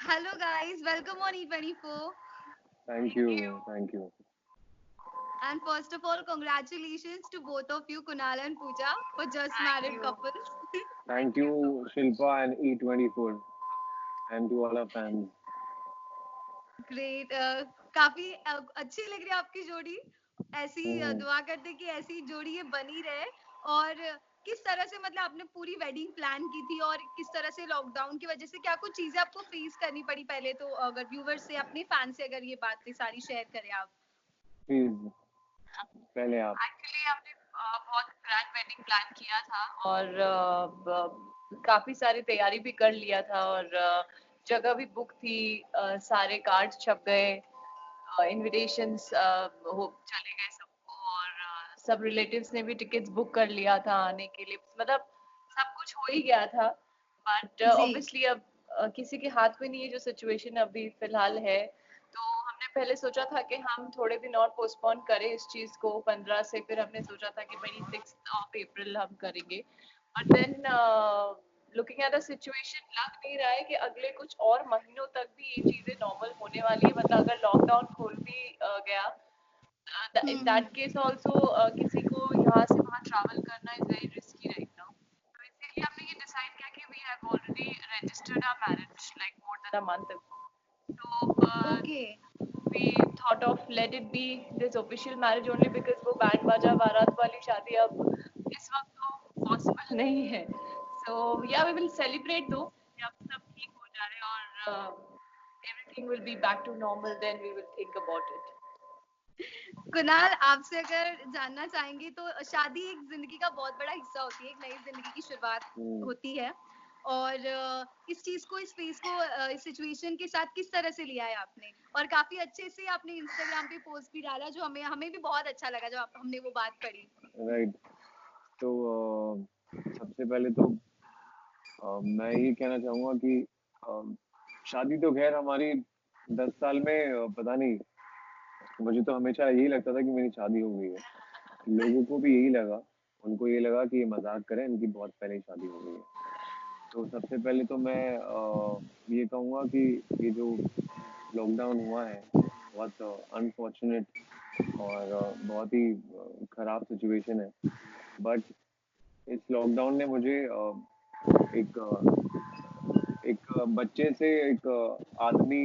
Hello guys, welcome on E24. Thank you. Thank you. And first of all, congratulations to both of you, Kunal and Pooja, for just Thank married you. couples. Thank you, Shilpa and E24, and to all our fans. Great काफी अच्छी लग रही है आपकी जोड़ी ऐसी Hmm. दुआ करते हैं कि ऐसी जोड़ी ये बनी रहे और किस तरह से मतलब आपने पूरी वेडिंग प्लान की थी और किस तरह से लॉकडाउन की वजह से क्या कुछ चीजें आपको फेस करनी पड़ी पहले तो अगर व्यूवर्स से अपने फैन से अगर ये बातें सारी शेयर करें आप Please, पहले आप. एक्चुअली हमने बहुत ग्रैंड वेडिंग प्लान किया था और काफी सारी तैयारी भी कर लिया था और जगह भी बुक थी। सारे कार्ड्स छप गए, इनविटेशंस हो चले गए सबको और सब रिलेटिव्स ने भी टिकट्स बुक कर लिया था आने के लिए। मतलब सब कुछ हो ही गया था, बट जी ऑब्वियसली अब किसी के हाथ में नहीं है जो सिचुएशन अभी फिलहाल है। तो हमने पहले सोचा था कि हम थोड़े दिन और पोस्टपोन करें इस चीज को 15 से, फिर हमने सोचा था कि 26 हम करेंगे। But then looking at the situation लग नहीं रहा है कि अगले कुछ और महीनों तक भी ये चीजें नॉर्मल होने वाली है। मतलब अगर लॉकडाउन खोल भी गया, in hmm that case also किसी को यहाँ से वहाँ ट्रैवल करना is very risky right now. तो इसीलिए हमने ये डिसाइड किया कि we have already registered our marriage like more than a month ago. तो okay we thought of let it be this official marriage only because वो band बाजा बारात वाली शादी अब इस वक्त तो पॉसिबल नहीं है। So yeah, we will celebrate though जब सब ठीक हो जाए और everything will be back to normal, then we will think about it. Kunal आपसे अगर जानना चाहेंगे तो शादी एक जिंदगी का बहुत बड़ा हिस्सा होती है एक नई जिंदगी की शुरुआत Hmm. होती है और इस चीज को इस फेस को इस सिचुएशन के साथ किस तरह से लिया है आपने और काफी अच्छे से आपने इंस्टाग्राम पे पोस्ट भी डाला जो हमें हमें भी बहुत अच्छा लगा जब हमने वो बात पढ़ी Right. तो सबसे पहले तो मैं ये कहना चाहूँगा कि शादी तो खैर हमारी 10 साल में पता नहीं, मुझे तो हमेशा यही लगता था कि मेरी शादी हो गई है। लोगों को भी यही लगा, उनको ये लगा कि ये मजाक करें, इनकी बहुत पहले ही शादी हो गई है। तो सबसे पहले तो मैं ये कहूँगा कि ये जो लॉकडाउन हुआ है, बहुत अनफॉर्चुनेट और बहुत ही खराब सिचुएशन है। बट इस लॉकडाउन ने मुझे एक बच्चे से एक आदमी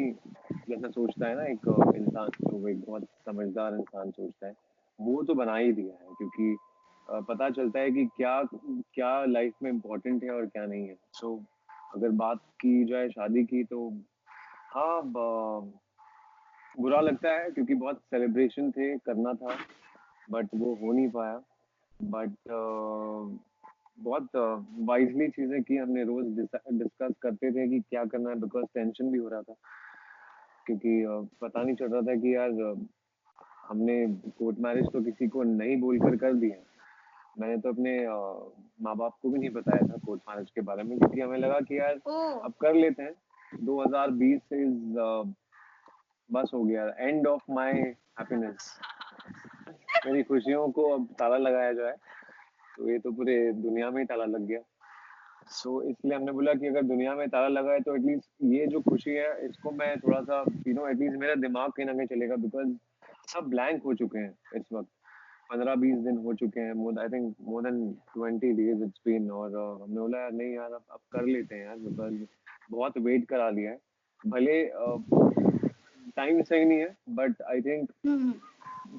जैसा सोचता है ना, एक इंसान जो एक बहुत समझदार इंसान सोचता है, वो तो बना ही दिया है। क्योंकि पता चलता है कि क्या क्या लाइफ में इम्पोर्टेंट है और क्या नहीं है। सो अगर बात की जाए शादी की तो हाँ, बुरा लगता है क्योंकि बहुत सेलिब्रेशन थे, करना था, बट वो हो नहीं पाया। बट बहुत वाइजली चीजें की हमने, रोज डिस्कस करते थे कि क्या करना है, बिकॉज टेंशन भी हो रहा था। क्योंकि पता नहीं चल रहा था कि यार हमने कोर्ट मैरिज तो किसी को नहीं बोलकर कर दिया। मैंने तो अपने माँ बाप को भी नहीं बताया था कोर्ट मैरिज के बारे में, क्योंकि हमें लगा कि यार ओ अब कर लेते हैं। 2020 इज बस हो गया, एंड ऑफ माय हैप्पीनेस। मेरी खुशियों को अब ताला लगाया जाए, तो ये तो पूरे दुनिया में ही ताला लग गया। इसलिए हमने बोला कि अगर दुनिया में ताला लगा है तो एटलीस्ट ये जो खुशी है इसको मैं थोड़ा सा एटलीस्ट मेरा दिमाग कहीं ना कहीं चलेगा, बिकॉज सब ब्लैंक हो चुके हैं इस वक्त। 15-20 दिन हो चुके हैं, more I think more than 20 days it's been. और हमने बोला यार नहीं यार, अब कर लेते हैं यार, बिकॉज बहुत वेट करा लिया है। भले टाइम सही नहीं है, but I think hmm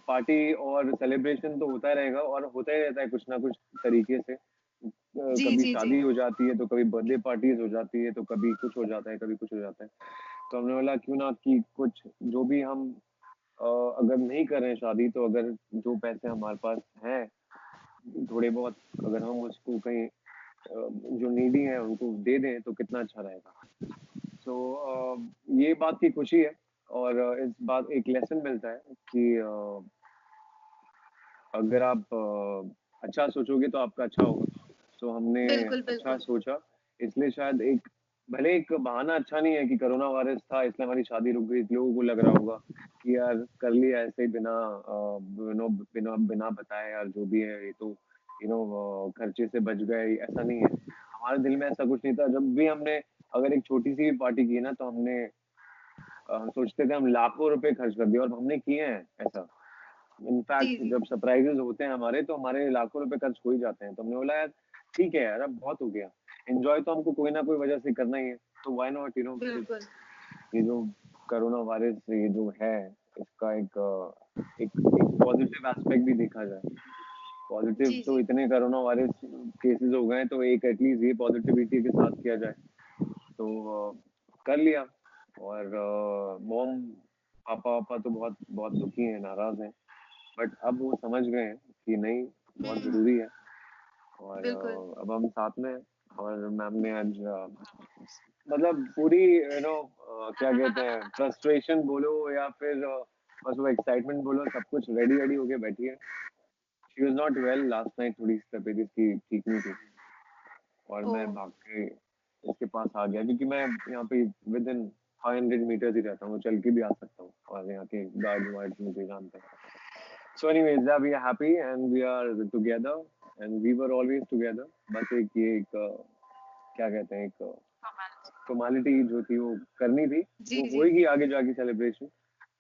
party और सेलिब्रेशन तो होता रहेगा और होता ही रहता है कुछ ना कुछ तरीके से। जी कभी जी जी शादी हो जाती है, तो कभी बर्थडे पार्टीज हो जाती है, तो कभी कुछ हो जाता है, कभी कुछ हो जाता है। तो हमने बोला क्यों ना कि कुछ जो भी हम अगर नहीं कर रहे हैं शादी, तो अगर जो पैसे हमारे पास हैं थोड़े बहुत, अगर हम उसको कहीं जो नीडी है उनको दे दें तो कितना अच्छा रहेगा। ये बात की खुशी है। और इस बात एक लेसन मिलता है कि अगर आप अच्छा सोचोगे तो आपका अच्छा होगा। हमने बिल्कुल अच्छा बिल्कुल सोचा, इसलिए शायद एक, भले एक बहाना अच्छा नहीं है कि कोरोना वायरस था इसलिए हमारी शादी रुक गई। लोगों को लग रहा होगा कि यार कर लिया ऐसे ही बिना बिना बिना बताए, यार जो भी है ये तो खर्चे से बच गए। ऐसा नहीं है, हमारे दिल में ऐसा कुछ नहीं था। जब भी हमने अगर एक छोटी सी पार्टी की ना तो हमने हम सोचते थे हम लाखों रुपए खर्च कर दिए और हमने किए हैं ऐसा। जी इनफैक्ट जी जब सरप्राइजेस होते हैं हमारे तो हमारे लाखों रुपए खर्च हो ही जाते हैं, तो हमने बोला यार ठीक है यार, अब बहुत हो गया, एंजॉय तो हमको कोई ना कोई वजह से करना ही है, तो व्हाई नॉट, बिल्कुल। ये जो कोरोना वायरस ये जो है इसका एक पॉजिटिव एस्पेक्ट भी देखा जाए। पॉजिटिव जी तो जी इतने कोरोना वायरस केसेस हो गए हैं, तो एक एटलीस्ट ये पॉजिटिविटी के साथ किया जाए, तो कर लिया। और मॉम पापा पापा तो बहुत बहुत दुखी हैं, नाराज हैं, बट अब वो समझ गए हैं कि नहीं, बहुत हम्म। जरूरी है। और बिल्कुल। अब हम साथ में हैं। और मैम ने आज मतलब पूरी क्या कहते हैं, फ्रस्ट्रेशन बोलो या फिर बस वो एक्साइटमेंट बोलो, सब कुछ रेडी रेडी होके बैठी है। She was not well last night, थोड़ी सी तबीयत इसकी ठीक नहीं थी, और ओ। मैं भाग के उसके पास आ गया, क्योंकि मैं यहाँ पे विद इन 500 मीटर्स ही रहता हूँ, चल के भी आ सकता हूँ, और यहाँ के गार्ड वार्ड मुझे जानते हैं। So anyways, yeah, we are happy and we are together and we were always together. बस एक ये एक क्या कहते हैं, एक फॉर्मेलिटी जो थी वो करनी थी, जी वो जी होएगी आगे जाके सेलिब्रेशन,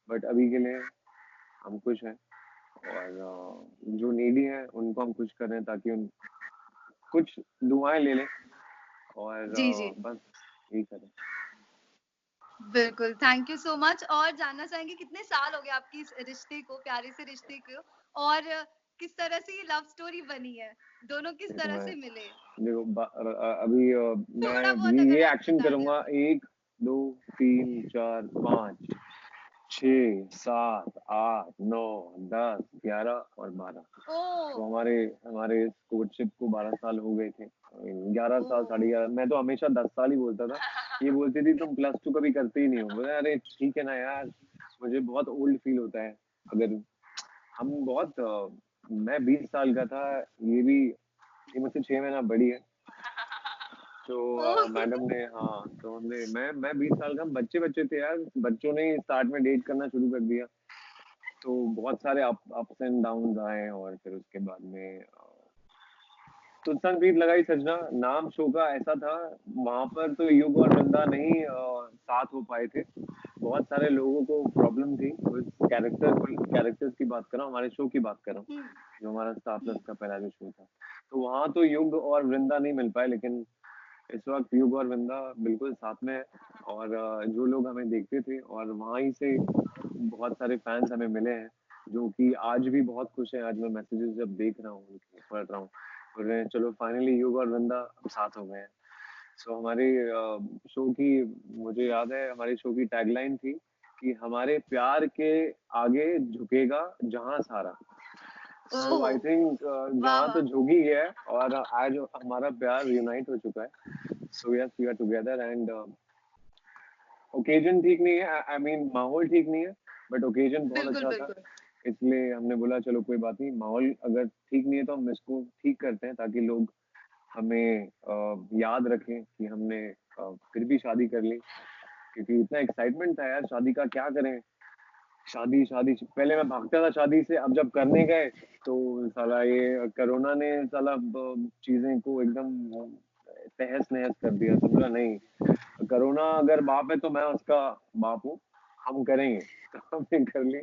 बट अभी के लिए हम खुश हैं। और जो नीडी हैं उनको हम खुश कर रहे हैं, ताकि उन कुछ दुआएं ले लें, और जी जी बस यही करें। बिल्कुल। Thank you so much. और जानना चाहेंगे कितने साल हो गए आपकी इस रिश्ते को, प्यारे से रिश्ते को, और किस तरह से ये लव स्टोरी बनी है, दोनों किस देखो तरह मैं से मिले? देखो अभी मैं थोड़ा बहुत अभी अगर ये आप एक्शन बता दें करूंगा, आप। 1, 2, 3, 4, 5, 6, 7, 8, 9, 10, 11 और 12। ओ। तो हमारे हमारे इस कोर्टशिप को 12 साल हो गए थे, 11 साल, ओ। 11.5। मैं तो हमेशा 10 साल ही बोलता था। ये बोलती थी तुम +2 कभी करते ही नहीं हो। बोले अरे ठीक है ना यार, मुझे बहुत ओल्ड फील होता है। अगर हम बहुत मैं 20 साल का था, ये भी, ये मुझसे 6 महीना बड़ी है। तो ओ। मैडम ने, हाँ, तो हमने मैं 20 साल का, हम बच्चे बच्चे थे यार, बच्चों ने स्टार्ट में डेट करना शुरू कर दिया, तो बहुत सारे अप्स एंड डाउन आए, और फिर उसके बाद में तो संगीत लगाई सजना नाम शो का ऐसा था। वहां पर तो युग और वृंदा नहीं साथ हो पाए थे, बहुत सारे लोगों को प्रॉब्लम थी। उस कैरेक्टर्स की बात कर रहा हूँ, हमारे शो की बात कर रहा हूँ, हम्म। जो हमारा स्टार प्लस हम्म। का पहला जो शो था। तो वहां तो युग और वृंदा नहीं मिल पाए, लेकिन इस वक्त युग और वृंदा बिल्कुल साथ में है। और जो लोग हमें देखते थे, और वहीं से बहुत सारे फैंस हमें मिले हैं, जो कि आज भी बहुत खुश हैं। आज मैं मैसेजेस जब देख रहा हूँ, उनके पढ़ रहा हूँ, बोल रहे हैं चलो फाइनली युग और वृंदा साथ हो गए हैं। सो हमारे शो की, मुझे याद है हमारे शो की टैगलाइन थी कि हमारे प्यार के आगे झुकेगा जहां सारा। सो ओह। आई थिंक वाह जहां तो वाह। झुक ही गया है, और आज हमारा प्यार यूनाइट हो चुका है। So yes, we are together, and occasion ठीक नहीं है, आई मीन माहौल ठीक नहीं है, बट ओकेजन बहुत बिल्कुल अच्छा था। बिल्कुल। इसलिए हमने बोला चलो कोई बात नहीं, माहौल अगर ठीक नहीं है तो हम इसको ठीक करते हैं, ताकि लोग हमें याद रखें कि हमने फिर भी शादी कर ली, क्योंकि इतना एक्साइटमेंट था यार शादी का, क्या करें। शादी शादी पहले मैं भागता था शादी से, अब जब करने गए तो साला ये कोरोना ने साला चीजें को एकदम तहस नहस कर दिया। समझा नहीं, कोरोना अगर बाप है तो मैं उसका बाप हूँ, हम करेंगे। तो हमने कर ली।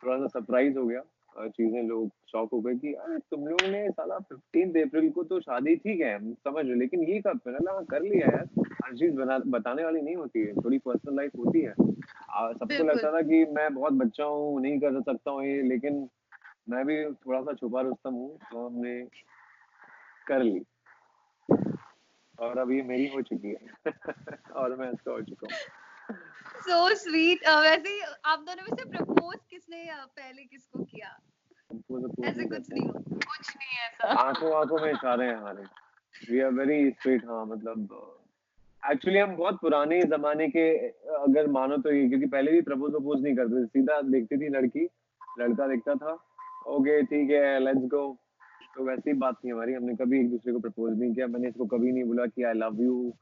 थोड़ा सा सरप्राइज हो गया, चीजें लोग शॉक हो गए कि अरे तुम लोग ने साला 15 अप्रैल को तो शादी, ठीक है हम समझ रहे, लेकिन ये कब? मैंने कहा कर लिया यार, हर चीज बताने वाली नहीं होती है, थोड़ी पर्सनल लाइफ होती है। सबको लगता बिल्कुल। था कि मैं बहुत बच्चा हूँ, नहीं कर सकता हूँ ये, लेकिन मैं भी थोड़ा सा छुपा रुस्तम हूँ, तो हमने कर ली, और अब ये मेरी हो चुकी है और मैं इसका हो चुका हूँ। So sweet. वैसे ही आप दोनों में से प्रपोज किसने पहले किसको किया? वो सपोज ऐसे नहीं कुछ करते, नहीं हो? कुछ नहीं है ऐसा। आंखों आंखों में इशारे हैं हमारे। वी आर वेरी स्ट्रेट, हाँ, मतलब एक्चुअली हम बहुत पुराने जमाने के, अगर मानो तो ये, क्योंकि पहले भी प्रपोज नहीं करते थे, सीधा देखती थी लड़की, लड़का देखता था, ओके ठीक है लेट्स गो। तो वैसी बात थी हमारी, हमने कभी एक दूसरे को प्रपोज नहीं किया, मैंने इसको कभी नहीं बोला कि आई लव यू।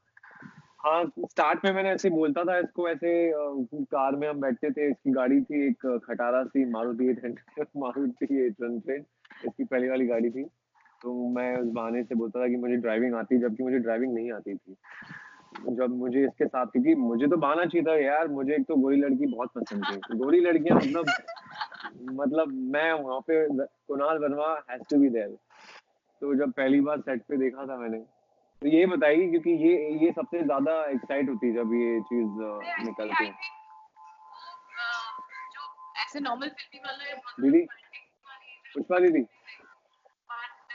हाँ, स्टार्ट में मैंने ऐसे बोलता था इसको, ऐसे कार में हम बैठते थे, इसकी गाड़ी थी एक खटारा सी मारुति 800 मारुति 800, इसकी पहली वाली गाड़ी थी। तो मैं उस बहाने से बोलता था कि मुझे ड्राइविंग आती है, जबकि मुझे ड्राइविंग नहीं आती थी। जब मुझे इसके साथ, क्योंकि मुझे तो बहाना चाहिए था यार, मुझे एक तो गोरी लड़की बहुत पसंद थी, गोरी लड़कियां मतलब मैं वहाँ पे Kunal Verma has to be there. तो जब पहली बार सेट पे देखा था मैंने, तो ये बताइए, क्योंकि ये सबसे ज्यादा एक्साइट होती है जब ये चीज निकलती है। जो ऐसे नॉर्मल फिल्मी वाला है दीदी, पुष्पा दीदी, बट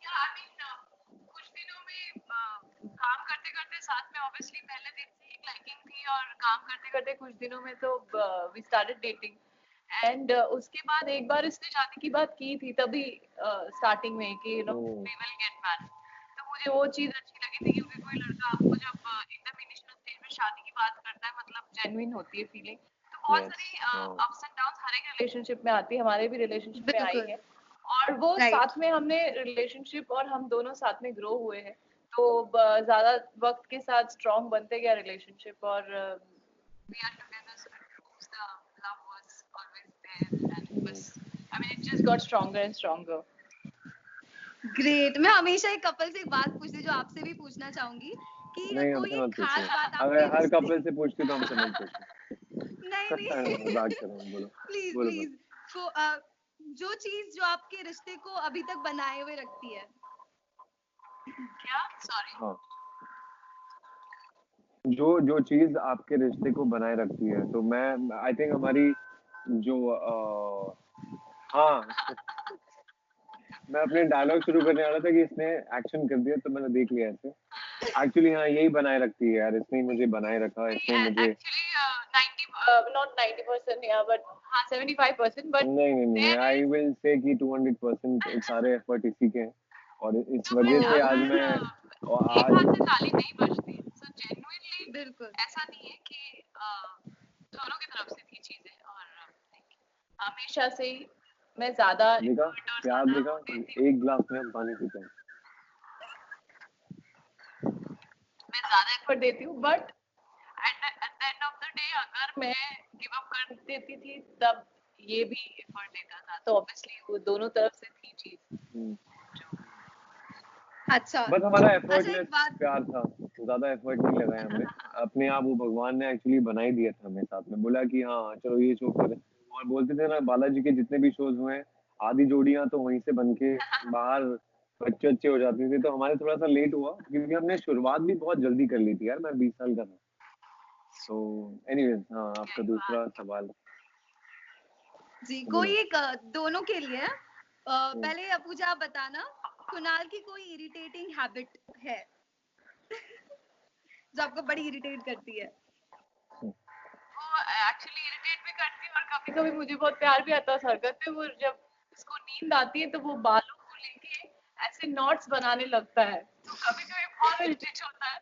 या आई मीन कुछ दिनों में काम करते करते साथ में ऑब्वियसली पहले दिन से एक लाइकिंग थी और काम करते करते कुछ दिनों में तो वी स्टार्टेड डेटिंग एंड उसके बाद एक बार इसने शादी की बात की थी तभी स्टार्टिंग में कि you know we will get married. तो मुझे वो चीज अच्छी लगी थी क्योंकि कोई लड़का आपको जब एकदम इनिशियल स्टेज में शादी की बात करता है मतलब जेन्युइन होती है फीलिंग। तो बहुत यस, सारी अप्स एंड डाउन्स हर एक रिलेशनशिप में आती है, हमारे भी रिलेशनशिप में आई बिल्कुल है और वो राइट। साथ में हमने रिलेशनशिप और हम दोनों साथ में ग्रो हुए हैं। तो ज्यादा वक्त के साथ स्ट्रांग बनते गया रिलेशनशिप और we are together so it proves the love was always there and बस I mean it just got stronger and stronger. Great. मैं हमेशा एक कपल से एक बात पूछती जो आपसे भी पूछना चाहूंगी कि नहीं कोई हमसे एक मत खास पूछिए, बात अगर आपके हर रिश्ते कपल से पूछती तो हमसे मत पूछिए। नहीं नहीं मजाक कर रहा हूँ, बोलो प्लीज बोलो बोलो। प्लीज को जो चीज जो आपके रिश्ते को अभी तक बनाए हुए रखती है। क्या सॉरी हाँ, जो जो चीज आपके रिश्ते को बनाए रखती है, तो मैं आई थिंक हमारी जो हाँ मैं अपने डायलॉग शुरू करने वाला था कि इसने एक्शन कर दिया तो मैंने देख लिया ऐसे। एक्चुअली हाँ, यही बनाए रखती है यार, इसने ही मुझे बनाए रखा, इसने ही मुझे। एक्चुअली 90 नॉट 90% या बट हाँ 75% बट नहीं नहीं नहीं, there I is will say कि 200% सारे एफर्ट इसी के हैं, और इस तो वजह फिर से आज अगर मैं, और एक आज हाथ से ताली नहीं बजती सो जेन्युइनली बिल्कुल ऐसा नहीं है कि दोनों की तरफ से थी चीजें और हमेशा से ही मैं ज्यादा देखा, एफर्ट और प्यार ज्यादा देखा, वो देती हूँ, एक गिलास में हम पानी पीते हैं। मैं ज्यादा एफर्ट देती हूँ but at the end of the day अगर मैं गिव अप कर देती थी तब ये भी एफर्ट देता था तो ऑब्वियसली वो दोनों तरफ से थी चीज हम्म। अच्छा बस हमारा अच्छा एफर्टलेस एक बात प्यार था, ज्यादा एफर्ट नहीं लगाया हमने, अपने आप वो भगवान ने एक्चुअली बना ही दिया था हमें साथ में, बोला कि हाँ चलो ये शो करें। और बोलते थे ना, बालाजी के जितने भी शोज हुए हैं, आधी जोड़ियां तो वहीं से बन के बाहर बच्चे अच्छे हो जाती थी, तो हमारे थोड़ा सा लेट हुआ क्योंकि हमने शुरुआत भी बहुत जल्दी कर ली थी यार, मैं 20 साल का था। सो एनीवेज, हाँ आपका दूसरा सवाल जी बोलो। कोई एक दोनों के लिए पहले पूजा आप बताना कुणाल की कोई इरिटेटिंग हैबिट है जो आपको बड़ी इरिटेट करती है। वो एक्चुअली इरिटेट भी करती है और कभी कभी मुझे बहुत प्यार भी आता है उस हरकत पे। वो जब उसको नींद आती है तो वो बालों को लेके ऐसे नॉट्स बनाने लगता है तो कभी कभी बहुत इरिटेट होता है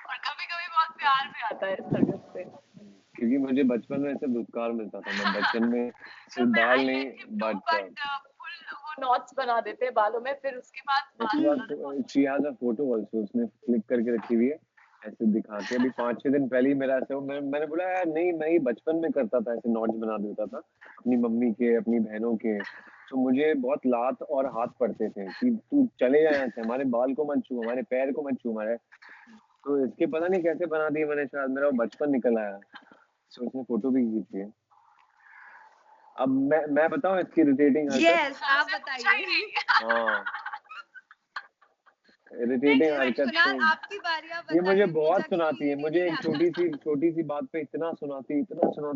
और कभी कभी बहुत प्यार भी आता है इस हरकत पे। क्योंकि मुझे बचपन में ऐसे धुतकार मिलता था, मैं बचपन में तो सिर्फ मैं बाल आई नहीं, let him do but but full वो नॉट्स बना देते हैं बालों में फिर उसके बाद बाल उसके बनाना बहुत बाद she has a photo also, उसने क्लिक करके रखी हुई है ऐसे दिखा के। अभी 5-6 दिन पहले ही मेरा ऐसे हो, मैंने बोला यार नहीं, मैं ही बचपन में करता था, ऐसे नॉट्स बना देता था अपनी मम्मी के, अपनी बहनों के। तो मुझे बहुत लात और हाथ पड़ते थे कि तू चले जाए यहाँ से, हमारे बाल को मत छू, हमारे पैर को मत छू हमारे। तो इसके पता नहीं कैसे बना दिए मैंने, शायद मेरा वो बचपन निकल आया। सो उसने फोटो भी खींची है। अब मैं बताऊं इसकी इरिटेटिंग हरकत। यस आप मुझसे पूछा बताइए। ही नहीं। हाँ, इरिटेटिंग नेक्स्ट हरकत तो कुणाल आपकी बारी आप ये मुझे बताइए बहुत पूजा की कोई सुनाती है, मुझे इरिटेटिंग एक हैबिट। छोटी सी बात पे इतना सुनाती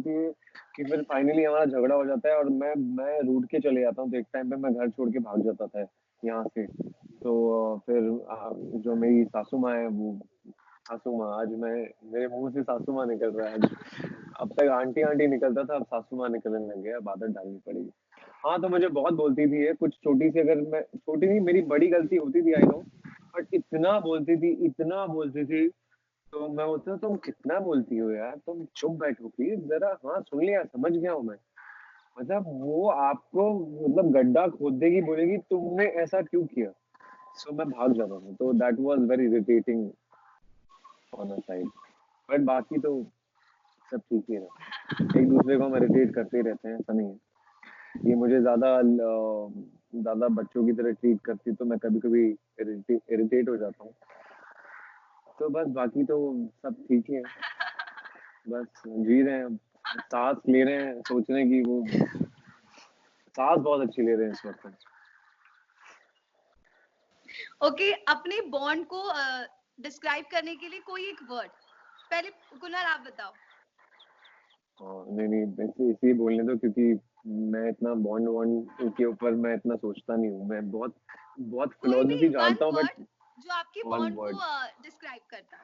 है कि फिर फाइनली हमारा झगड़ा हो जाता है और मैं रूठ के चले जाता हूँ। तो एक टाइम पे मैं घर छोड़ के भाग जाता था यहाँ से। तो फिर जो मेरी सासू माँ है, वो सासू माँ, आज मैं, मेरे मुंह से सासू माँ निकल रहा है आज। अब तक आंटी आंटी निकलता था, अब सासू माँ निकलने लग गया, अब आदत डालनी पड़ेगी। हाँ, तो मुझे बहुत बोलती थी ये, कुछ छोटी सी, अगर मैं छोटी नहीं, मेरी बड़ी गलती होती थी आई नो, बट इतना बोलती थी। तो मैं बोलता तुम कितना बोलती हो यार, तुम चुप बैठो प्लीज जरा, हाँ सुन लिया, समझ गया हूँ मैं। मतलब वो आपको, मतलब गड्ढा खोद देगी, बोलेगी तुमने ऐसा क्यों किया। सो मैं भाग जाता था, तो that was very irritating on a side. But बाकी तो सब ठीक ही है, एक दूसरे को हम इरिटेट करते ही रहते हैं, ऐसा नहीं है। ये मुझे ज्यादा बच्चों की तरह ट्रीट करती तो मैं कभी कभी इरिटेट हो जाता हूँ। तो बस बाकी तो सब ठीक ही है, बस जी रहे हैं अब, सांस ले रहे हैं, सोच रहे हैं कि वो सांस बहुत अच्छी ले रहे हैं इस वक्त हम। ओके, अपने बॉन्ड को डिस्क्राइब करने के लिए कोई एक वर्ड, पहले कुणाल आप बताओ। नहीं नहीं, वैसे इसलिए बोलने दो क्योंकि मैं इतना बॉन्ड वॉन्ड के ऊपर मैं इतना सोचता नहीं हूँ, मैं बहुत बहुत कोई भी फिलोसफी वन जानता हूँ, बट वर्ड जो आपके वन बॉन्ड को वर्ड, डिस्क्राइब करता है।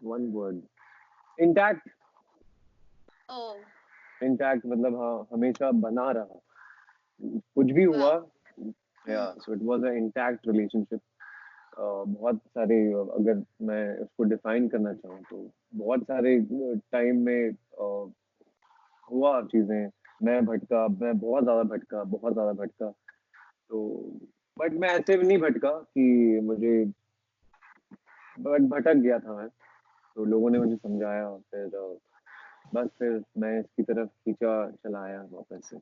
One word, intact. ओ इंटैक्ट मतलब हाँ, हमेशा बना रहा, कुछ भी हुआ, वाह। या so it was a intact relationship. बहुत सारे, अगर मैं उसको डिफाइन करना चाहूँ तो बहुत सारे टाइम में हुआ चीजें, मैं भटका, मैं बहुत ज्यादा भटका, बहुत ज्यादा भटका, तो बट मैं ऐसे भी नहीं भटका कि मुझे, बट भटक गया था मैं, तो लोगों ने मुझे समझाया, फिर बस फिर मैं इसकी तरफ खींचा चला आया वापस से,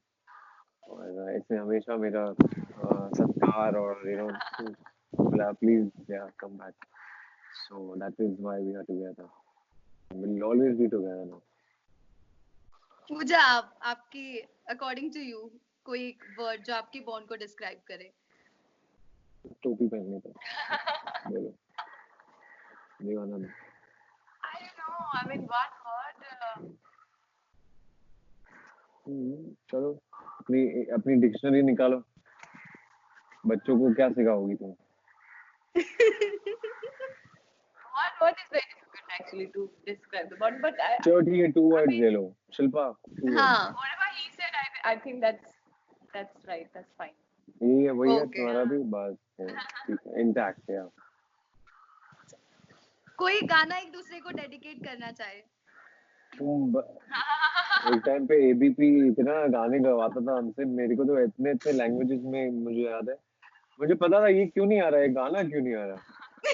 और इसने हमेशा मेरा सत्कार और बोला प्लीज या come back, so that is why we are together, will always be together now. Pooja, आपकी अकॉर्डिंग टू यू कोई एक वर्ड जो आपकी बॉन्ड को डिस्क्राइब करे। टोपी पहनने का बोलो, दीवाना में। I don't know. I mean, one word. चलो अपनी अपनी डिक्शनरी निकालो, बच्चों को क्या सिखाओगी तुम? One word is very difficult actually to describe the bond, but चलो ठीक है, 2 I वर्ड्स mean, ले लो, शिल्पा 2 वर्ड्स। हाँ whatever he said, I think that's right. That's fine. यही है, वही है ओके, तुम्हारा भी, बस ठीक है, इंटैक्ट है। कोई गाना एक दूसरे को डेडिकेट करना चाहे। तुम एक टाइम पे एबीपी इतना गाने गवाता था हमसे, मेरे को तो इतने इतने लैंग्वेजेस में मुझे याद है, मुझे पता था ये क्यों नहीं आ रहा है, गाना क्यों नहीं आ रहा,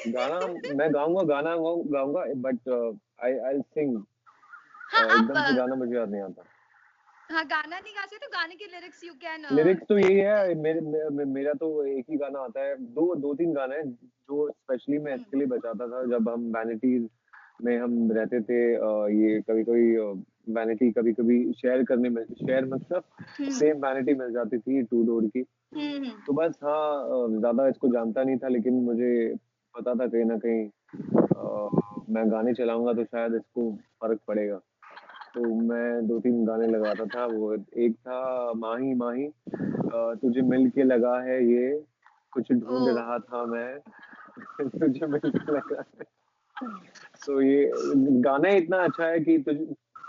गाना मैं गाऊंगा, गाना गाऊंगा, बट आई आई सिंग, हाँ आप एकदम से गाना मुझे याद नहीं आता। हाँ गाना नहीं गा सकते तो गाने के लिरिक्स यू कैन लिरिक्स तो यही है, मेरा तो एक ही गाना आता है, दो तीन गाने हैं जो स्पेशली मैं इसके लिए बचाता था, जब हम वैनिटीज में हम रहते थे, ये कभी कभी वैनिटी कभी कभी शेयर करने में, शेयर मतलब सेम वैनिटी मिल जाती थी 2 डोर की, तो बस हाँ, ज्यादा इसको जानता नहीं था, लेकिन मुझे पता था कहीं ना कहीं मैं गाने चलाऊंगा तो शायद इसको फर्क पड़ेगा, तो मैं 2-3 गाने लगाता था, वो एक था माही माही, तुझे मिल के लगा है ये, कुछ ढूंढ ओ रहा था मैं, तुझे मिल के लगा है, सो ये गाना ही इतना अच्छा है कि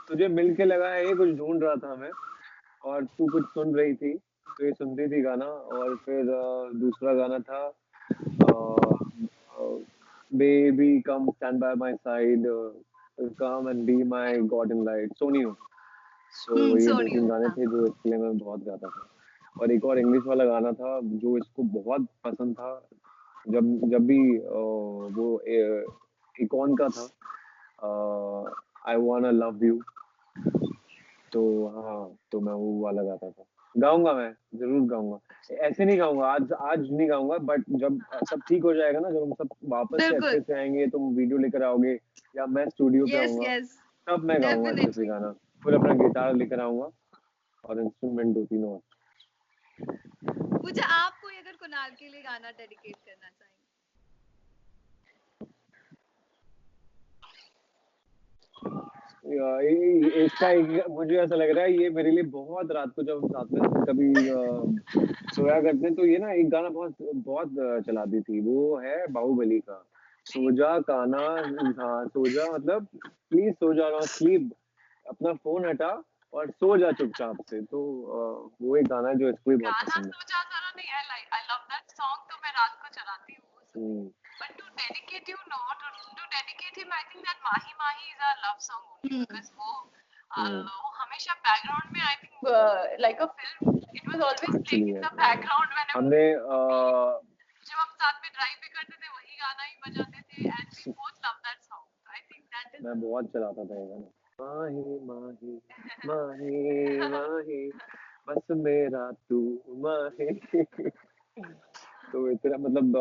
तुझे मिल के लगा है ये, कुछ ढूंढ रहा था मैं, और तू कुछ सुन रही थी, तो ये सुनती थी गाना, और फिर दूसरा गाना था baby come stand by my side, come and be my god in light, सोनियो। सो ये दो सोनियो तीन गाने हाँ थे जो इसके लिए मैं बहुत गाता था, और एक और इंग्लिश वाला गाना था जो इसको बहुत पसंद था, जब जब भी वो इकॉन का था, आई वांना लव यू, तो हाँ, तो मैं वो वाला गाता था, गाऊंगा मैं, जरूर गाऊंगा, ऐसे नहीं गाऊंगा, आज आज नहीं गाऊंगा, बट जब सब ठीक हो जाएगा ना, जब हम सब वापस से बिल्कुल अच्छे से आएंगे, तुम वीडियो लेकर आओगे या मैं स्टूडियो पे यस आऊंगा, यस तब मैं गाऊंगा अच्छे से डेफिनेटली। गाना, फिर अपना गिटार लेकर आऊंगा और इंस्ट्रूमेंट 2-3 और। पूजा, आप कोई अगर कुणाल के लिए गाना डेडिकेट करना चाहेंगे। इसका मुझे ऐसा लग रहा है ये मेरे लिए बहुत, रात को जब हम साथ में कभी सोया करते हैं, तो ये ना एक गाना बहुत बहुत चलाती थी, वो है बाहुबली का, सो जा काना, हाँ सो जा, मतलब प्लीज सो जा, स्लीप, अपना फोन हटा और सो जा चुपचाप से, तो वो एक गाना है जो इसको भी बहुत गाना पसंद सोचा जरा नहीं, I love that song, तो मैं रात को चलाती हूँ वो है। song. But to dedicate you, no, to dedicate him, I think that Mahi Mahi is a love song only, because वो हमेशा background में, I think like a film, it was always playing actually in the background whenever हमने जब हम साथ में drive भी करते थे वही गाना ही बजाते थे, and we both love that song. I think that is मैं बहुत चलाता था ये गाना, माही माही माही माही, बस मेरा तू माही, तो इतना मतलब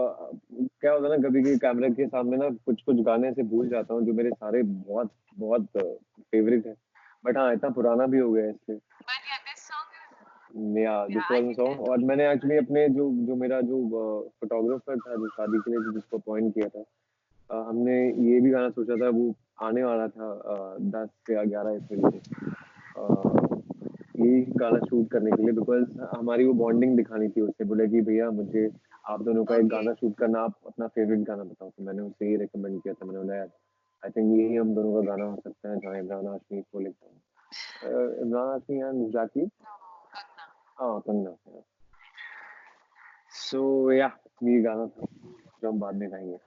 क्या होता है ना, कभी कभी कैमरे के सामने ना कुछ कुछ गाने से भूल जाता हूँ जो मेरे सारे बहुत बहुत फेवरेट है। बट हाँ, इतना पुराना भी हो गया है इसलिए। But yeah, this song is, या this yeah, I was the can song. tell और too. मैंने एक्चुअली अपने जो जो मेरा जो फोटोग्राफर था जो शादी के लिए जिसको अपॉइंट किया था, हमने ये भी गाना सोचा था, वो आने वाला था 10 या 11 अप्रैल को यही गाना शूट करने के लिए, बिकॉज हमारी वो बॉन्डिंग दिखानी थी। उससे बोले कि भैया मुझे आप दोनों का एक ओके। गाना शूट करना, आप अपना फेवरेट गाना बताओ। तो मैंने उसे ये रिकमेंड किया था। मैंने बोला यार आई थिंक यही हम दोनों का गाना हो सकता है जहाँ इमरान हाशमी को लिखता हूँ, इमरान हाशमी एंड जाकी, No, Kangna. हाँ कंगना। सो या ये गाना था जो हम बाद में गाएंगे।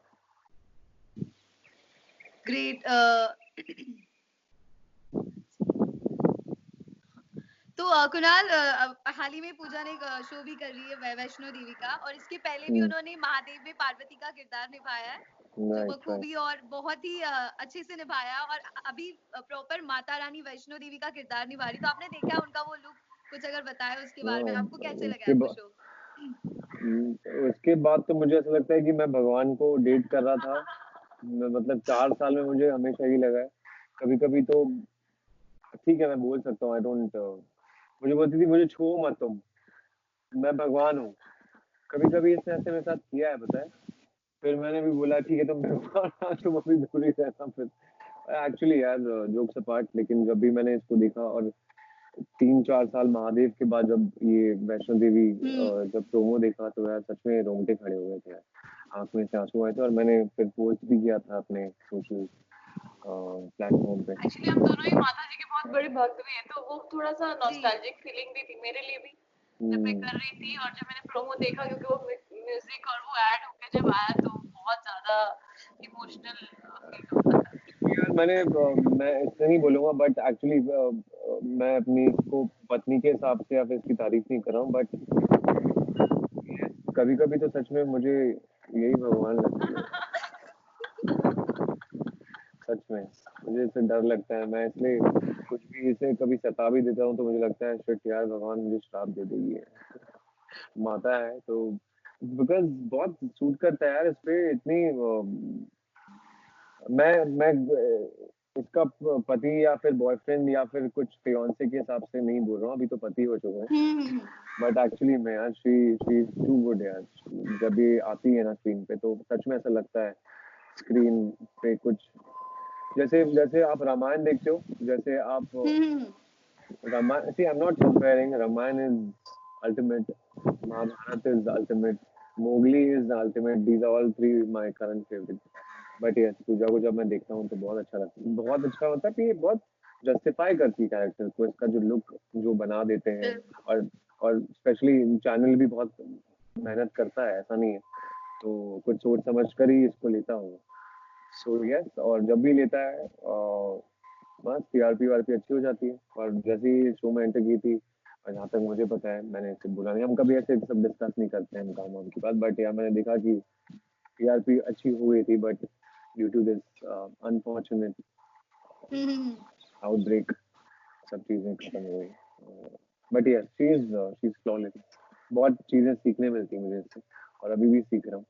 ग्रेट। तो कुणाल, हाल ही में पूजा ने एक शो भी कर रही है वैष्णो देवी का, और इसके पहले भी उन्होंने महादेव में पार्वती का किरदार निभाया है जो राइट राइट। बखूबी और बहुत ही अच्छे से निभाया, और अभी प्रॉपर माता रानी वैष्णो देवी का किरदार निभा रही। तो आपने देखा उनका वो लुक? कुछ अगर बताया उसके बारे में, आपको कैसे लगा उसके है वो बाद शो? उसके बाद तो मुझे ऐसा लगता है कि मैं भगवान को डेट कर रहा था। मतलब 4 साल में मुझे हमेशा ही लगा है। कभी कभी तो ठीक है मैं बोल सकता हूँ, आई डोंट, मुझे बोलती थी मुझे छुओ मत तुम, मैं भगवान हूँ। कभी कभी इसने ऐसे मेरे साथ किया है पता है। फिर मैंने भी बोला ठीक है तुम भगवान हो, तुम अभी दूर ही रहना। फिर एक्चुअली यार जोक्स अपार्ट, लेकिन जब भी मैंने इसको देखा और 3-4 साल महादेव के बाद जब ये वैष्णो देवी जब प्रोमो देखा तो यार सच में रोंगटे खड़े हो गए थे यार, आंख में से आंसू आए थे। और मैंने फिर पोस्ट भी किया था अपने सोशल प्लेटफॉर्म पे। Actually, हम दोनों ही माता जी के बहुत बड़े भक्त भी हैं, तो वो थोड़ा सा जी। नॉस्टैल्जिक फीलिंग भी थी मेरे लिए भी जब मैं कर रही थी। और जब मैंने प्रोमो देखा, क्योंकि वो म्यूजिक और वो ऐड होके जब आया तो बहुत ज्यादा इमोशनल फील हो रहा था। यार मैं इससे नहीं बोलूंगा, बट एक्चुअली मैं अपनी को पत्नी के हिसाब से या फिर इसकी तारीफ नहीं कर रहा हूँ, बट कभी कभी तो सच में मुझे यही भगवान लगती है। सच में मुझे इससे डर लगता है। मैं इसलिए कुछ भी इसे कभी सता भी देता हूँ तो मुझे लगता है शिट यार भगवान मुझे श्राप दे देगी है। माता है तो बिकॉज बहुत सूट करता है यार इस पे इतनी मैं इसका पति या फिर बॉयफ्रेंड या फिर कुछ फियांसे के हिसाब से नहीं बोल रहा हूँ, अभी तो पति हो चुका है। बट एक्चुअली मैं यार शी टू गुड यार। जब ये आती है ना स्क्रीन पे तो सच में ऐसा लगता है स्क्रीन पे कुछ, जैसे जैसे आप रामायण देखते हो, जैसे आप Ramayan, see I am not comparing, Ramayan is ultimate, Mahabharat is ultimate, Mowgli is ultimate, these are all three my current favourite. But yes Pooja को जब मैं देखता हूँ तो बहुत अच्छा लगता है। बहुत अच्छा होता है कि ये बहुत जस्टिफाई करती है कैरेक्टर को, इसका जो लुक जो बना देते हैं। और और स्पेशली चैनल भी बहुत मेहनत करता है, ऐसा नहीं है, तो कुछ सोच समझ कर ही इसको लेता हूँ। सो यस, और जब भी लेता है बस टीआरपी वारपी अच्छी हो जाती है। और जैसे ही शो में एंटर की थी, और जहाँ तक मुझे पता है मैंने इसे बोला नहीं, हम कभी ऐसे सब डिस्कस नहीं करते हैं काम वाम की बात, बट यार मैंने देखा कि टीआरपी अच्छी हो गई थी, but due to this unfortunate outbreak सब चीजें खत्म हो गई। But yes she is flawless. बहुत चीजें सीखने मिलती हैं मुझे इससे, और अभी भी सीख रहा हूँ।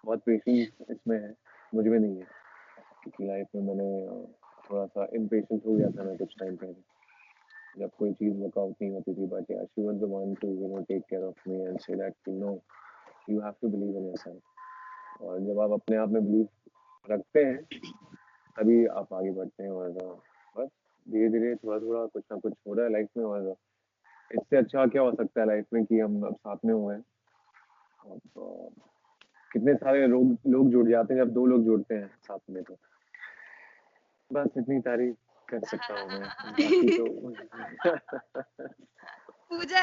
बहुत पेशेंस इसमें है, मुझ में नहीं है, क्योंकि लाइफ में मैंने थोड़ा सा इम्पेशेंट हो गया था मैं कुछ टाइम पहले जब कोई चीज वर्कआउट नहीं होती थी। बट यार she was the one to take care of me and say that know you have to believe in yourself. और जब आप अपने आप में बिलीव रखते हैं तभी आप आगे बढ़ते हैं। और बस धीरे धीरे थोड़ा थोड़ा कुछ ना कुछ हो रहा है लाइफ में। और इससे अच्छा क्या हो सकता है लाइफ में कि हम अब साथ में हुए हैं। अब कितने सारे लोग जुड़ जाते हैं जब दो लोग जुड़ते हैं साथ में। तो बस इतनी तारीफ कर सकता हूँ मैं, बाकी तो पूजा,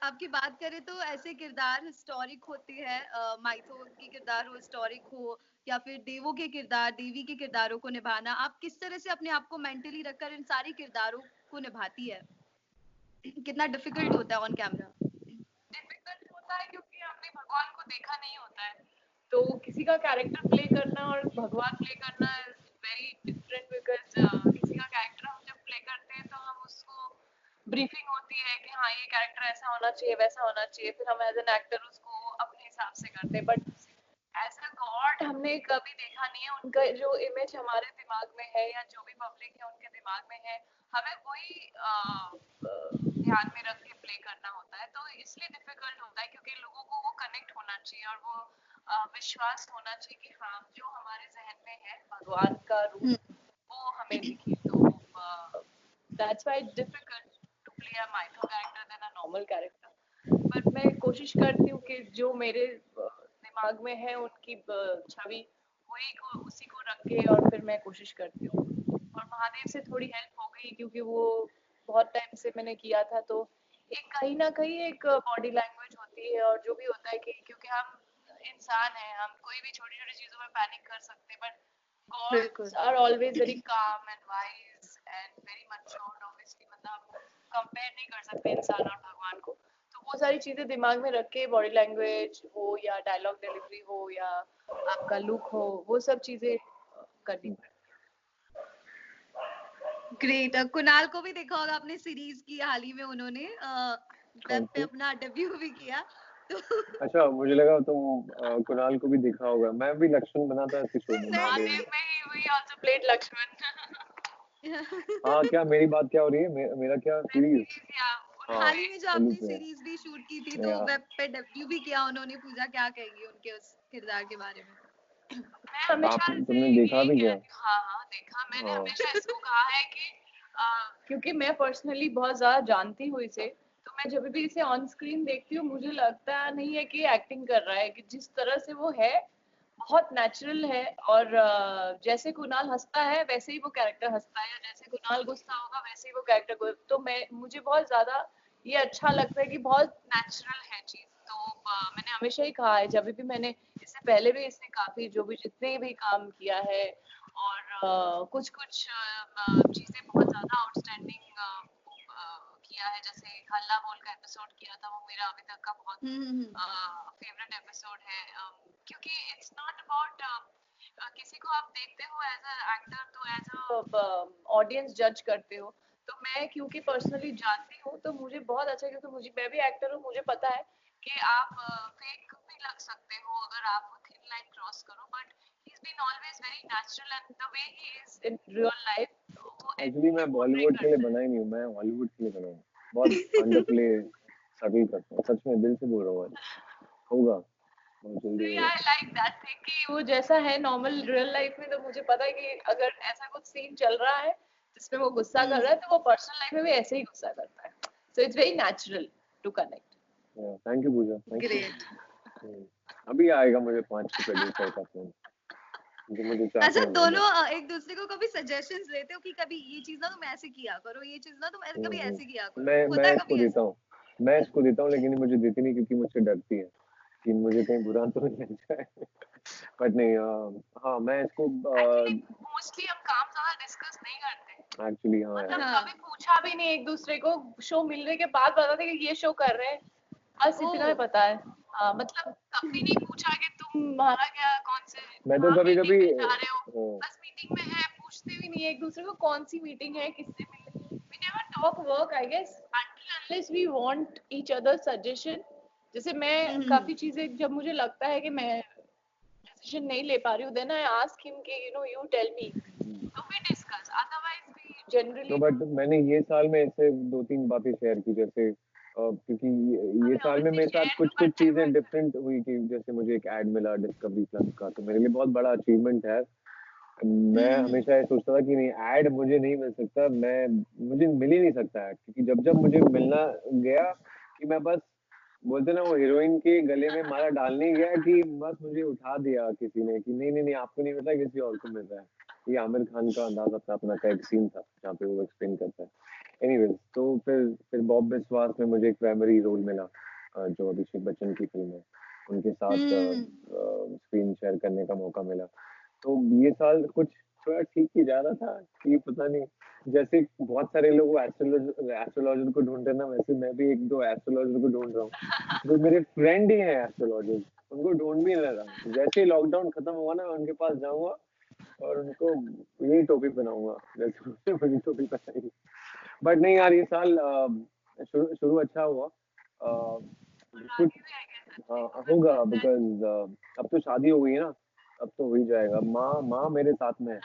आपकी बात करें तो ऐसे किरदार हिस्टोरिक होते हैं, माइथो के किरदार हो हिस्टोरिक हो, या फिर देवों के किरदार, देवी के किरदारों को निभाना, आप किस तरह से अपने आप को मेंटली रखकर इन सारी किरदारों को निभाती है? कितना डिफिकल्ट होता है ऑन कैमरा? डिफिकल्ट होता है क्योंकि हमने भगवान को देखा नहीं होता है, तो किसी का कैरेक्टर प्ले करना और भगवान प्ले करना इज वेरी डिफरेंट। बिकॉज किसी का कैरेक्टर हम जब प्ले करते हैं तो हम उसको ब्रीफिंग होती है कि हाँ ये कैरेक्टर ऐसा होना चाहिए, वैसा होना चाहिए, फिर हम एज एन एक्टर उसको अपने हिसाब से करते हैं, बट एज अ गॉड हमने कभी देखा नहीं है। उनका जो इमेज हमारे दिमाग में है या जो भी पब्लिक है उनके दिमाग में है, हमें वही ध्यान में रख के प्ले करना होता है। तो इसलिए डिफिकल्ट होता है क्योंकि लोगों को वो कनेक्ट होना चाहिए और वो विश्वास होना चाहिए कि हाँ जो हमारे जहन में है भगवान का रूप वो हमें दिखे। तो that's why it's difficult to play a mytho character than a normal character. पर मैं कोशिश करती हूँ कि जो मेरे दिमाग में है उनकी छवि वही को उसी को रख के और फिर मैं कोशिश करती हूँ। और महादेव से थोड़ी हेल्प हो गई क्योंकि वो बहुत टाइम से मैंने किया था, तो एक कहीं ना कहीं एक बॉडी लैंग्वेज होती है और जो भी होता है कि क्योंकि हम इंसान हैं, हम कोई भी छोटी छोटी चीजों में पैनिक कर सकते हैं, बट बिल्कुल। Gods are always very calm and wise and very matured. Obviously मतलब कंपेयर नहीं कर सकते इंसान और भगवान को। तो वो सारी चीजें दिमाग में रख के बॉडी लैंग्वेज हो या डायलॉग डिलीवरी हो या आपका लुक हो, वो सब चीजें करनी पड़ती। ग्रेट। कुणाल को भी देखा होगा आपने सीरीज की, हाल ही में उन्होंने वेब पे अपना डेब्यू भी किया। तो अच्छा, मुझे लगा तुम कुणाल को भी देखा होगा। मैं भी लक्ष्मण बना था इसके शो में, महादेव महादेव में ही we also played लक्ष्मण। हाँ, क्या मेरी बात क्या हो रही है? मेरा क्या सीरीज? हाँ, हाल ही में जो होली आपने पे सीरीज भी शूट की थी तो वेब पे डेब्यू भी किया उन्होंने। पूजा क्या कहेगी उनके उस किरदार के बारे में? मैं हमेशा तुमने देखा भी क्या? हाँ हाँ देखा। मैंने हाँ। हमेशा इसको कहा है कि क्योंकि मैं पर्सनली बहुत ज्यादा जानती हूँ इसे, तो मैं जब भी इसे ऑन स्क्रीन देखती हूँ मुझे लगता नहीं है कि एक्टिंग कर रहा है, कि जिस तरह से वो है बहुत नेचुरल है। और जैसे कुणाल हंसता है वैसे ही वो कैरेक्टर हंसता है, या जैसे कुणाल गुस्सा होगा वैसे ही वो कैरेक्टर को। तो मुझे बहुत ज्यादा ये अच्छा लगता है कि बहुत नेचुरल है चीज। तो मैंने हमेशा ही कहा है, जब भी मैंने इससे पहले भी इसने काफी जो भी जितने भी काम किया है और कुछ कुछ चीजें बहुत ज्यादा आउटस्टैंडिंग किया है। जैसे हल्ला बोल का एपिसोड किया था, वो मेरा अभी तक का बहुत फेवरेट एपिसोड है। क्योंकि इट्स नॉट अबाउट किसी को आप देखते हो एज अ एक्टर तो एज अ ऑडियंस जज करते हो। तो मैं क्योंकि पर्सनली जानती हूँ तो मुझे बहुत अच्छा, क्योंकि मैं भी एक्टर हूँ, मुझे पता है कि आप फेक भी लग सकते हो अगर आप वो थिन लाइन क्रॉस करो, but he is been always very natural and the way he is in real life. Actually मैं बॉलीवुड के लिए बना ही नहीं हूँ, मैं हॉलीवुड के लिए बना हूँ। बहुत अंडर प्ले सभी करता हूँ, सच में दिल से बोल रहा हूँ। होगा बहुत जल्दी होगा। आई लाइक दैट थिंग कि वो जैसा है नॉर्मल रियल लाइफ में, तो मुझे पता है कि अगर ऐसा कुछ सीन चल रहा है जिसमें वो गुस्सा कर रहा है तो वो पर्सनल लाइफ में भी ऐसे ही गुस्सा करता है। So it's very natural to connect. Thank you Pooja, thank you. अभी आएगा मुझे 5 के प्रोड्यूसर का फोन जो मुझे अच्छा, चाहते हैं। दोनों एक दूसरे को कभी सजेशंस देते हो कि कभी ये चीज ना तुम ऐसे किया करो, ये चीज ना तुम ऐसे कभी ऐसे किया करो? होता मैं है इसको कभी देता हूँ, मैं इसको देता हूँ, लेकिन ये मुझे देती नहीं क्योंकि मुझसे डरती है कि मुझे कहीं बुरा तो नहीं लग जाए। बट नहीं, हाँ मैं इसको एक्चुअली मोस्टली हम काम ज्यादा डिस्कस नहीं करते। एक्चुअली हाँ मतलब यार, कभी पूछा भी नहीं एक दूसरे को, शो मिलने के बाद पता था कि ये शो कर रहे हैं, बस इतना ही पता है। मतलब कभी नहीं पूछा कि तुम्हारा क्या कौन से मैं तो कभी मीटिंग कभी में जा रहे हो, बस मीटिंग में है, पूछते भी नहीं है एक दूसरे को कौन सी मीटिंग है, किससे मिलने। We never talk work I guess until unless we want each other suggestion। जैसे मैं काफी चीजें जब मुझे लगता है कि मैं डिसीजन नहीं ले पा रही हूँ, देन आई आस्क हिम कि यू टेल मी, तो we discuss, otherwise we generally. तो बट मैंने ये साल में ऐसे 2-3 बातें शेयर की, जैसे क्योंकि ये साल में मेरे साथ कुछ कुछ चीजें डिफरेंट हुई कि जैसे मुझे एक एड मिला डिस्कवरी प्लस का, तो मेरे लिए बहुत बड़ा अचीवमेंट है। मैं हमेशा ये सोचता था कि नहीं, ऐड मुझे नहीं मिल सकता, मुझे मिल ही नहीं सकता है, क्योंकि जब जब मुझे मिलना गया कि मैं बस बोलते ना, वो हीरोइन के गले में माला डालने गया कि बस मुझे उठा दिया किसी ने कि नहीं नहीं नहीं, आपको नहीं पता, किसी और को मिल रहा है। ये आमिर खान का अंदाज अपना अपना का एक सीन था जहाँ पे वो एक्सप्लेन करता है। एनीवेज, तो फिर बॉब बिस्वास में मुझे एक प्राइमरी रोल मिला, जो अभिषेक बच्चन की फिल्म है, उनके साथ स्क्रीन शेयर करने का मौका मिला। तो ये साल कुछ थोड़ा ठीक ही जा रहा था कि पता नहीं, जैसे बहुत सारे लोग एस्ट्रोलॉजर को ढूंढ रहे ना, वैसे मैं भी एक दो एस्ट्रोलॉजर को ढूंढ रहा हूँ जो मेरे फ्रेंड ही हैं एस्ट्रोलॉजर, उनको ढूंढ भी नहीं रहा। जैसे ही लॉकडाउन खत्म हुआ ना, मैं उनके पास जाऊंगा और उनको यही टोपी बनाऊंगा जैसे उसने मुझे टोपी बनाई। बट नहीं यार, ये साल शुरू अच्छा हुआ। कुछ हाँ होगा, बिकॉज अब तो शादी हो गई है ना, अब तो हो ही जाएगा। माँ माँ मेरे साथ में है,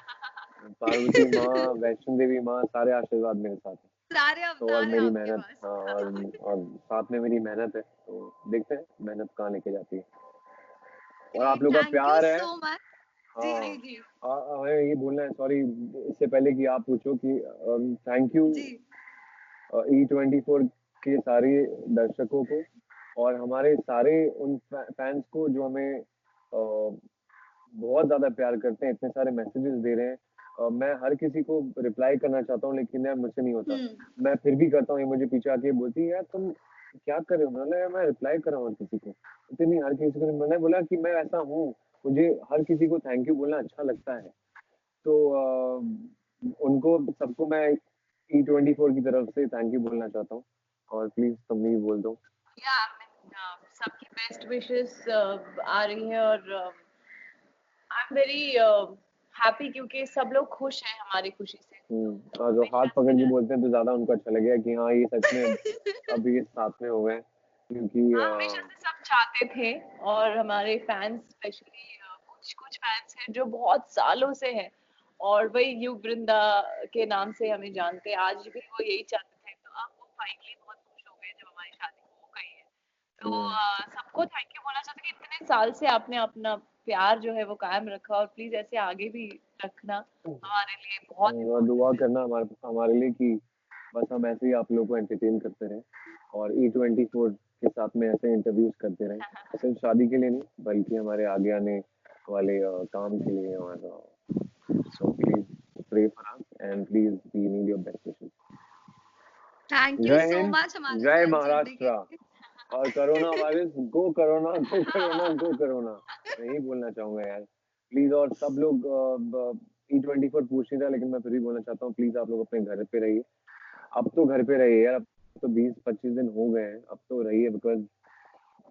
पार्वती माँ, वैष्णो देवी माँ, सारे आशीर्वाद मेरे साथ है। सारे तो और अवतार है मेरी आपके मेहनत, पास। हाँ, और साथ में मेरी मेहनत है, तो देखते हैं मेहनत कहाँ लेके जाती है। और आप ग्रेट, लोग का थैंक यू प्यार है। So much. जी हाँ, जी जी हमें ये बोलना है, सॉरी, इससे पहले कि आप पूछो कि थैंक यू जी। E24 के सारे दर्शकों को, और हमारे सारे उन फैंस को जो हमें बहुत ज्यादा प्यार करते हैं, इतने सारे मैसेजेस दे रहे हैं। मैं हर किसी को रिप्लाई करना चाहता हूँ, लेकिन यार मुझसे नहीं होता। हम्म। मैं फिर भी करता हूँ, ये मुझे पीछे आके बोलती है, यार तुम क्या कर रहे हो? मैंने बोला, यार मैं रिप्लाई कर रहा हूँ हर किसी को, इतनी हर किसी को। मैंने बोला कि मैं ऐसा हूँ, मुझे हर किसी को थैंक यू बोलना अच्छा लगता है। तो उनको सबको मैं E24 की तरफ से थैंक यू बोलना चाहता हूँ, और प्लीज तुम भी बोल दो। या सबकी बेस्ट विशेस आ रही है, और आई एम वेरी हैप्पी क्योंकि सब लोग खुश हैं हमारी खुशी से। और जो हाथ हमेशा पकड़ के से बोलते हैं तो ज्यादा उनको अच्छा लगेगा कि हाँ ये सच में अभी ये साथ में हो गए, क्योंकि हाँ, हमेशा से सब चाहते थे, और हमारे फैंस स्पेशली कुछ कुछ फैंस हैं जो बहुत सालों से हैं, और वही युग वृंदा के नाम से हमें जानते हैं, आज भी वो यही चाहते थे। तो अब वो फाइनली बहुत खुश हो गए जब हमारी शादी हो गई है। तो सबको थैंक यू बोलना चाहते कि इतने साल से आपने अपना प्यार जो है वो कायम रखा, और प्लीज ऐसे आगे भी रखना, हमारे लिए बहुत और दुआ इम्पोर्टेंट है। करना हमारे हमारे लिए कि बस हम ऐसे ही आप लोगों को एंटरटेन करते रहें, और E24 के साथ में ऐसे इंटरव्यूज करते रहें, सिर्फ शादी के लिए नहीं बल्कि हमारे आगे आने वाले काम के लिए। और so please pray for us, and please we need your best wishes. Thank you जय सो हिंद, मच हमारे जय साथ जुड़ने के महाराष्ट्र, लिए। और corona virus go, corona go, corona go, corona. मैं यही बोलना चाहूंगा यार, प्लीज। और सब लोग E24 पूछ नहीं रहा, लेकिन मैं फिर भी बोलना चाहता हूँ, प्लीज आप लोग अपने घर पे रहिए। अब तो घर पे रहिए यार, अब तो 20-25 दिन हो गए हैं, अब तो रहिए, बिकॉज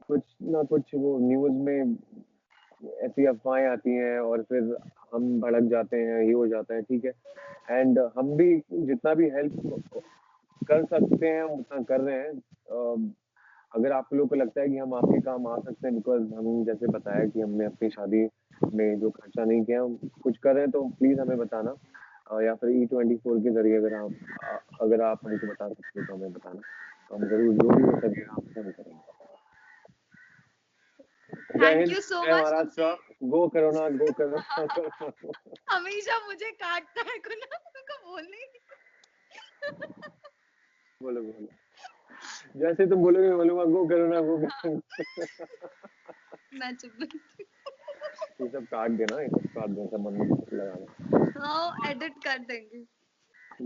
कुछ ना कुछ वो न्यूज में ऐसी अफवाहें आती हैं, और फिर हम भड़क जाते हैं, ये हो जाता है, ठीक है। एंड हम भी जितना भी हेल्प कर सकते हैं हम उतना कर रहे हैं। अगर आप लोगों को लगता है कि हम आपके काम आ सकते हैं, बिकॉज हम जैसे बताया कि हमने अपनी शादी में जो खर्चा नहीं किया, हम कुछ कर रहे हैं, तो प्लीज हमें बताना। या फिर E24 के जरिए अगर आप हमको बता सकते हो तो हमें बताना, तो हम जरूर जो भी हो सकेगा आपसे हम करेंगे। जय थैंक हिंद, यू सो जय मच महाराष्ट्र, तुमसे। Go corona, go corona. हमेशा मुझे काटता है कुनाल, को बोलने ही बोलो बोलो, जैसे तुम बोलोगे मैं बोलूंगा गो करोना, गो करोना। मैं चुप रहती ये सब काट देना, ये सब काट देना, सब मम्मी को लगाना। हूँ। हाँ, एडिट कर देंगे।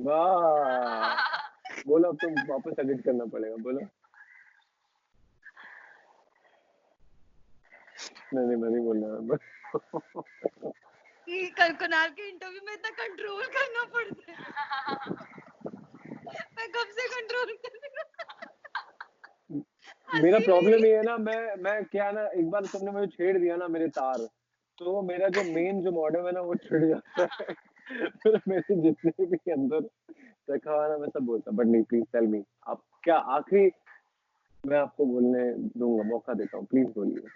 वाह, बोलो, अब तुम वापस एडिट करना पड़ेगा, बोलो। नहीं मैं नहीं बोल रहा। कि कुनाल के इंटरव्यू में इतना कंट्रोल करना पड़ता है। मैं कब से कंट्रोल कर रही हूँ। मेरा हंसी प्रॉब्लम मेरी। ये है ना, मैं क्या ना, एक बार तुमने मुझे छेड़ दिया ना मेरे तार, तो मेरा जो मेन जो मॉडम है ना वो छिड़ जाता है। फिर मेरे जितने भी अंदर रखा हुआ ना मैं सब बोलता, बट नहीं, प्लीज टेल मी, आप क्या आखिरी मैं आपको बोलने दूंगा, मौका देता हूँ, प्लीज बोलिए।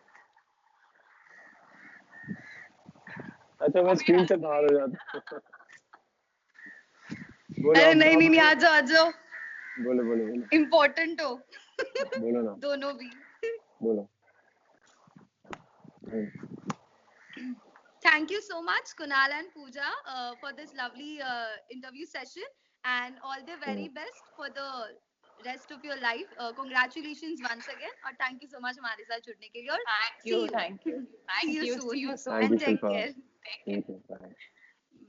अच्छा, मैं वो भी स्क्रीन से हंस बाहर रही हो है। जाता हूँ। बोलो, अरे अब नहीं नहीं नहीं, आ बोलो, जाओ आ जाओ। बोलो बोलो बोलो, इम्पोर्टेंट हो बोलो ना, दोनों भी। बोलो। Thank you so much, Kunal and Pooja, for this lovely interview session, and all the very best for the rest of your life. Congratulations once again, और thank you so much हमारे साथ जुड़ने के लिए, और thank see you, you, thank you, see thank you you, see soon, you thank soon. You and take Shilpa, care. Take care, ठीक है, bye.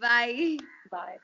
Bye. Bye.